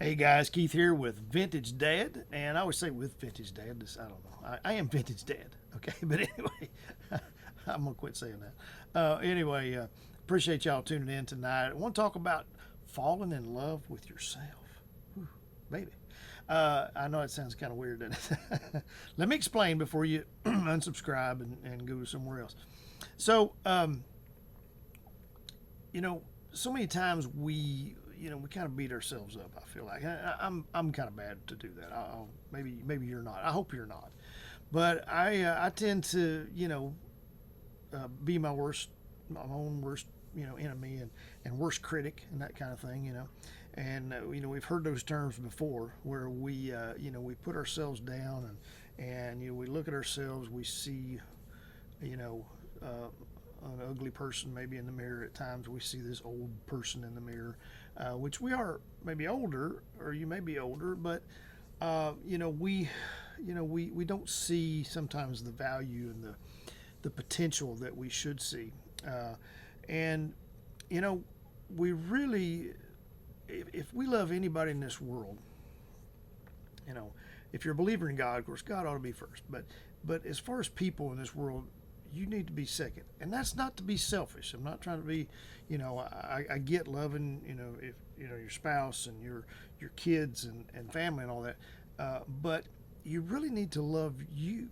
Hey guys, Keith here with Vintage Dad, and I always say with Vintage Dad. I don't know. I am Vintage Dad, okay? But anyway, I'm gonna quit saying that. Appreciate y'all tuning in tonight. I want to talk about falling in love with yourself, Whew, baby. I know it sounds kind of weird, doesn't it? Let me explain before you unsubscribe and go somewhere else. So, you know, so many times we kind of beat ourselves up. I feel like I'm kind of bad to do that. Maybe you're not. I hope you're not. But I tend to be my own worst enemy and worst critic and that kind of thing. And we've heard those terms before where we put ourselves down and we look at ourselves, we see you know an ugly person maybe in the mirror. At times we see this old person in the mirror, which we are maybe older, or you may be older, but we don't see sometimes the value and the potential that we should see. And you know we really, if we love anybody in this world, you know if you're a believer in God, of course God ought to be first, but as far as people in this world, you need to be second. And that's not to be selfish. I'm not trying to be, I get loving, if your spouse and your kids and family and all that, but you really need to love you.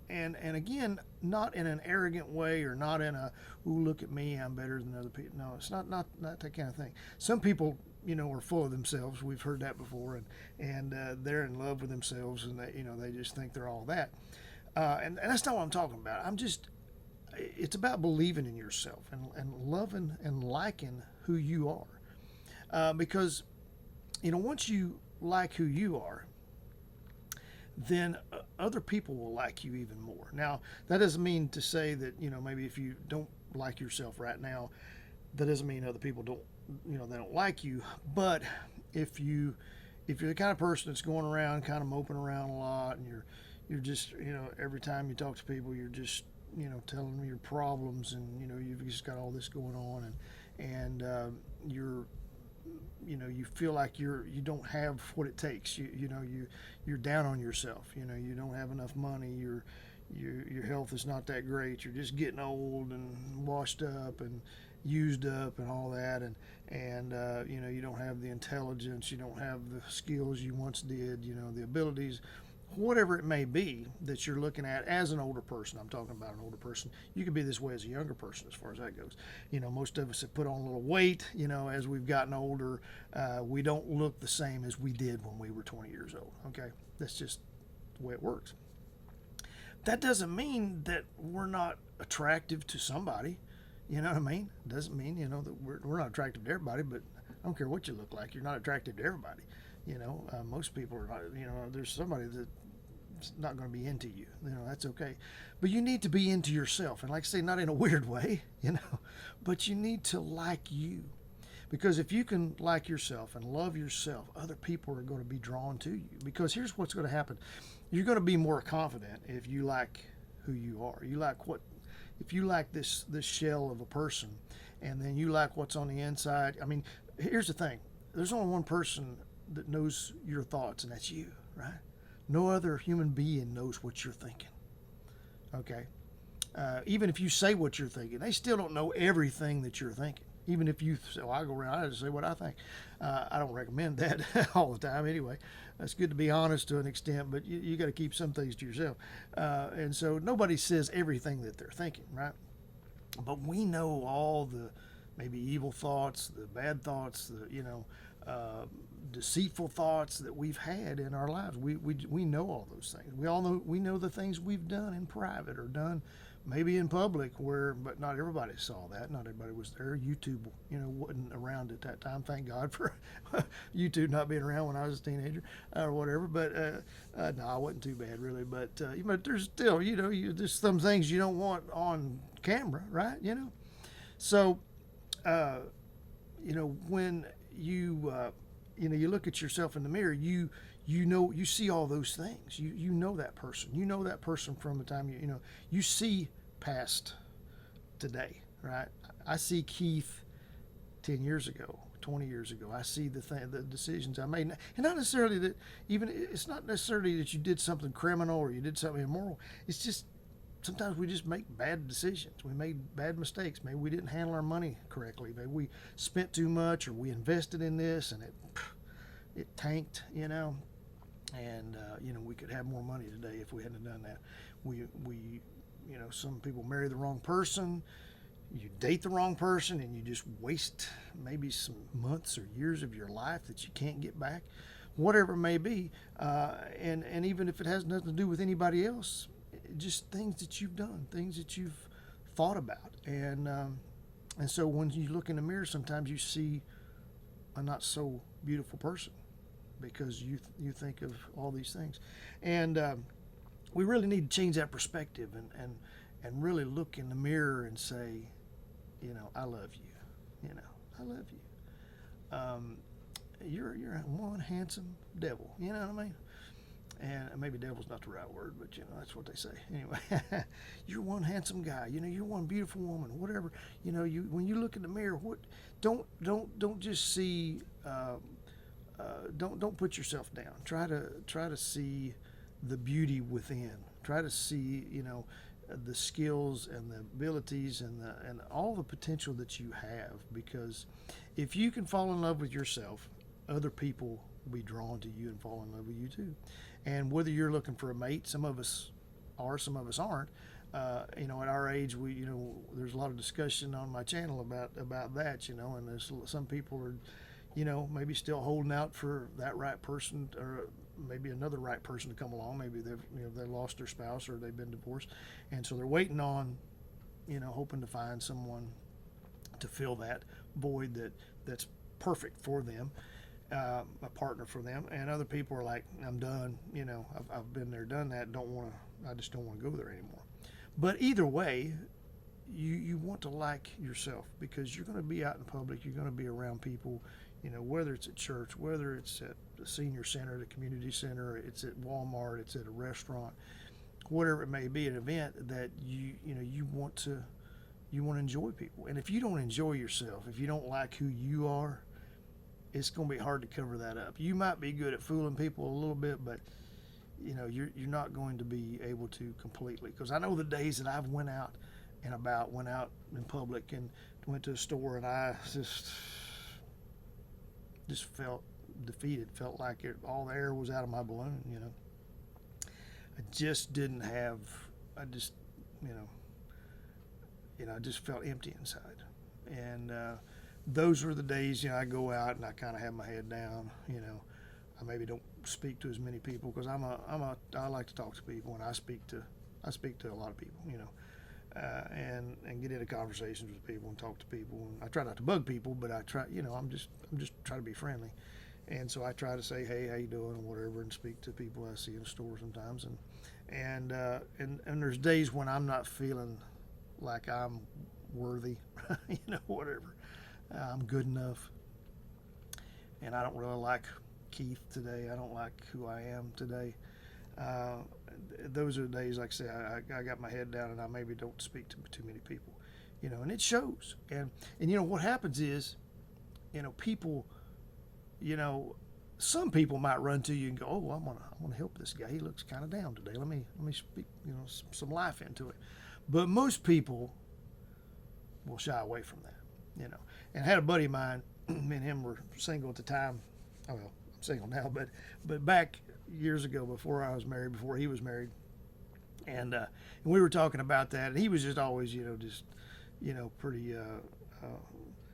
And again, not in an arrogant way, or not in a, ooh, look at me, I'm better than other people. No, it's not that kind of thing. Some people, are full of themselves. We've heard that before, and they're in love with themselves, and they just think they're all that. And that's not what I'm talking about. It's about believing in yourself and loving and liking who you are. Because, once you like who you are, then other people will like you even more. Now, that doesn't mean to say that, maybe if you don't like yourself right now, that doesn't mean other people don't, they don't like you. But if you're the kind of person that's going around kind of moping around a lot, and you're just, every time you talk to people, you're just, telling them your problems, and you've just got all this going on, and you're you feel like you don't have what it takes. You're down on yourself. You don't have enough money. Your health is not that great. You're just getting old and washed up and used up and all that, and you don't have the intelligence. You don't have the skills you once did. The abilities, whatever it may be that you're looking at as an older person. I'm talking about an older person. You could be this way as a younger person, as far as that goes. Most of us have put on a little weight. As we've gotten older, we don't look the same as we did when we were 20 years old. Okay, that's just the way it works. That doesn't mean that we're not attractive to somebody. You know what I mean? It doesn't mean that we're not attractive to everybody. But I don't care what you look like, you're not attractive to everybody. Most people are not. There's somebody that's not going to be into you. That's okay. But you need to be into yourself. And like I say, not in a weird way, but you need to like you. Because if you can like yourself and love yourself, other people are going to be drawn to you. Because here's what's going to happen. You're going to be more confident if you like who you are. If you like this shell of a person, and then you like what's on the inside. I mean, here's the thing. There's only one person that knows your thoughts, and that's you, right? No other human being knows what you're thinking. Okay? Even if you say what you're thinking, they still don't know everything that you're thinking. Even if you say, well, I go around, I just say what I think. I don't recommend that all the time anyway. It's good to be honest to an extent, but you got to keep some things to yourself. And so nobody says everything that they're thinking, right? But we know all the maybe evil thoughts, the bad thoughts, deceitful thoughts that we've had in our lives. We know all those things. We know the things we've done in private or done maybe in public, but not everybody saw that. Not everybody was there. YouTube, wasn't around at that time. Thank God for YouTube not being around when I was a teenager or whatever. But no, I wasn't too bad really. But there's still, there's some things you don't want on camera, right? So, when you look at yourself in the mirror, you see all those things. You know that person. You know that person from the time you see past today, right? I see Keith 10 years ago, 20 years ago. I see the decisions I made, and not necessarily that even it's not necessarily that you did something criminal or you did something immoral. It's just sometimes we just make bad decisions. We made bad mistakes. Maybe we didn't handle our money correctly. Maybe we spent too much, or we invested in this and it tanked, And we could have more money today if we hadn't done that. We some people marry the wrong person. You date the wrong person, and you just waste maybe some months or years of your life that you can't get back, whatever it may be. And even if it has nothing to do with anybody else, just things that you've done, things that you've thought about, and so when you look in the mirror, sometimes you see a not so beautiful person because you think of all these things, and we really need to change that perspective and really look in the mirror and say, I love you, I love you. You're one handsome devil, you know what I mean? And maybe devil's not the right word, but that's what they say. Anyway, you're one handsome guy. You're one beautiful woman. Whatever. When you look in the mirror, don't just see. Don't put yourself down. Try to see the beauty within. Try to see the skills and the abilities and all the potential that you have. Because if you can fall in love with yourself, other people will be drawn to you and fall in love with you too. And whether you're looking for a mate, some of us are, some of us aren't. At our age, there's a lot of discussion on my channel about that. And there's some people are, maybe still holding out for that right person, or maybe another right person to come along. Maybe they lost their spouse or they've been divorced, and so they're waiting on, hoping to find someone to fill that void that's perfect for them. A partner for them, and other people are like, I'm done. I've been there, done that. I just don't want to go there anymore. But either way, you want to like yourself, because you're going to be out in public. You're going to be around people. Whether it's at church, whether it's at the senior center, the community center, it's at Walmart, it's at a restaurant, whatever it may be, an event that you want to enjoy people. And if you don't enjoy yourself, if you don't like who you are, it's going to be hard to cover that up. You might be good at fooling people a little bit, but you're not going to be able to completely. Because I know the days that I've went out in public and went to a store, and I just felt defeated. Felt like all the air was out of my balloon. I just didn't have. I just felt empty inside, and. Those were the days, I go out and I kind of have my head down. I maybe don't speak to as many people because I like to talk to people, and I speak to a lot of people, and get into conversations with people and talk to people. And I try not to bug people, but I try, I'm just trying to be friendly, and so I try to say, hey, how you doing, or whatever, and speak to people I see in the store sometimes, and there's days when I'm not feeling like I'm worthy, whatever. I'm good enough, and I don't really like Keith today. I don't like who I am today. Those are the days, like I say, I got my head down, and I maybe don't speak to too many people, and it shows. And what happens is, people, some people might run to you and go, oh, I want to help this guy. He looks kind of down today. Let me speak, some life into it. But most people will shy away from that. And I had a buddy of mine, me and him were single at the time. Oh, well, I'm single now, but back years ago, before I was married, before he was married, and we were talking about that, and he was just always, pretty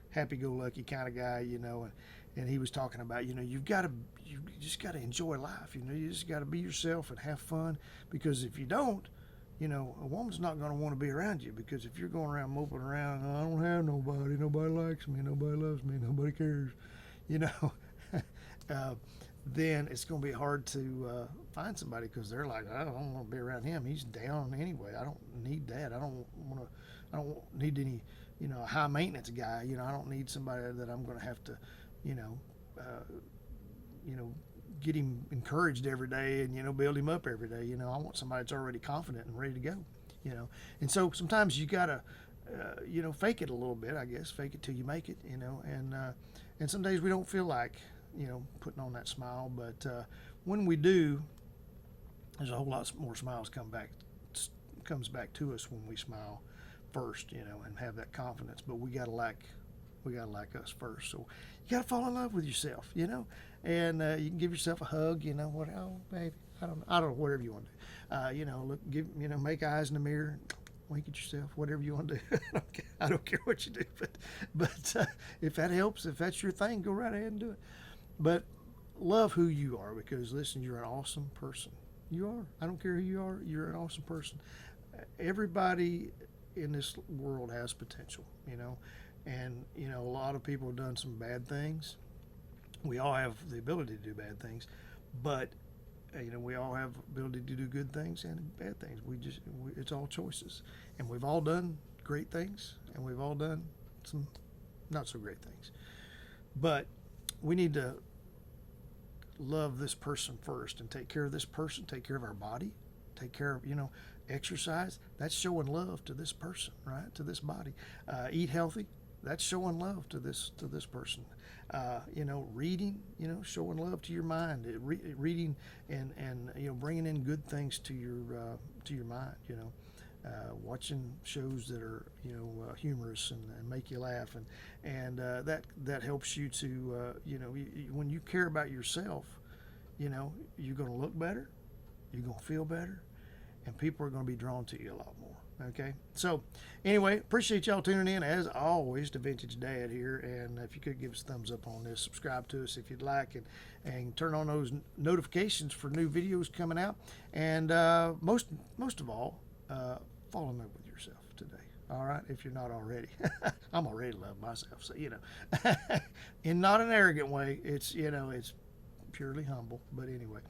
happy-go-lucky kind of guy, and he was talking about, you just got to enjoy life, you just got to be yourself and have fun, because if you don't, a woman's not going to want to be around you, because if you're going around moping around, I don't have nobody likes me, nobody loves me, nobody cares, then it's going to be hard to find somebody, because they're like, I don't want to be around him. He's down anyway. I don't need that. I don't need any, high maintenance guy. I don't need somebody that I'm going to have to, get him encouraged every day and, build him up every day. I want somebody that's already confident and ready to go, and so sometimes you gotta, fake it a little bit, I guess. Fake it till you make it, and some days we don't feel like, putting on that smile. But when we do, there's a whole lot more smiles comes back to us when we smile first, and have that confidence. But we gotta like us first. So you gotta fall in love with yourself, and you can give yourself a hug, oh baby, I don't know, whatever you want to do. Make eyes in the mirror, wink at yourself, whatever you want to do. I don't care what you do, but if that helps, if that's your thing, go right ahead and do it. But love who you are, because listen, you're an awesome person. You are. I don't care who you are. You're an awesome person. Everybody in this world has potential, and a lot of people have done some bad things. We all have the ability to do bad things, but we all have ability to do good things and bad things. It's all choices, and we've all done great things, and we've all done some not so great things. But we need to love this person first and take care of this person, take care of our body, take care of, exercise. That's showing love to this person, right? To this body. Eat healthy. That's showing love to this person. Reading, showing love to your mind. Reading and bringing in good things to your mind. Watching shows that are humorous and make you laugh, and that helps you to when you care about yourself, you're going to look better, you're going to feel better, and people are going to be drawn to you a lot more. Okay, so anyway, appreciate y'all tuning in as always to Vintage Dad here, and if you could give us a thumbs up on this, subscribe to us if you'd like, and turn on those notifications for new videos coming out, and most of all, fall in love with yourself today. All right, if you're not already. I'm already love myself, so in not an arrogant way. It's it's purely humble, but anyway.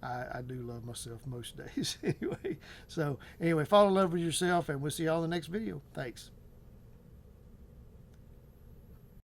I do love myself most days anyway. So anyway, fall in love with yourself, and we'll see y'all in the next video. Thanks.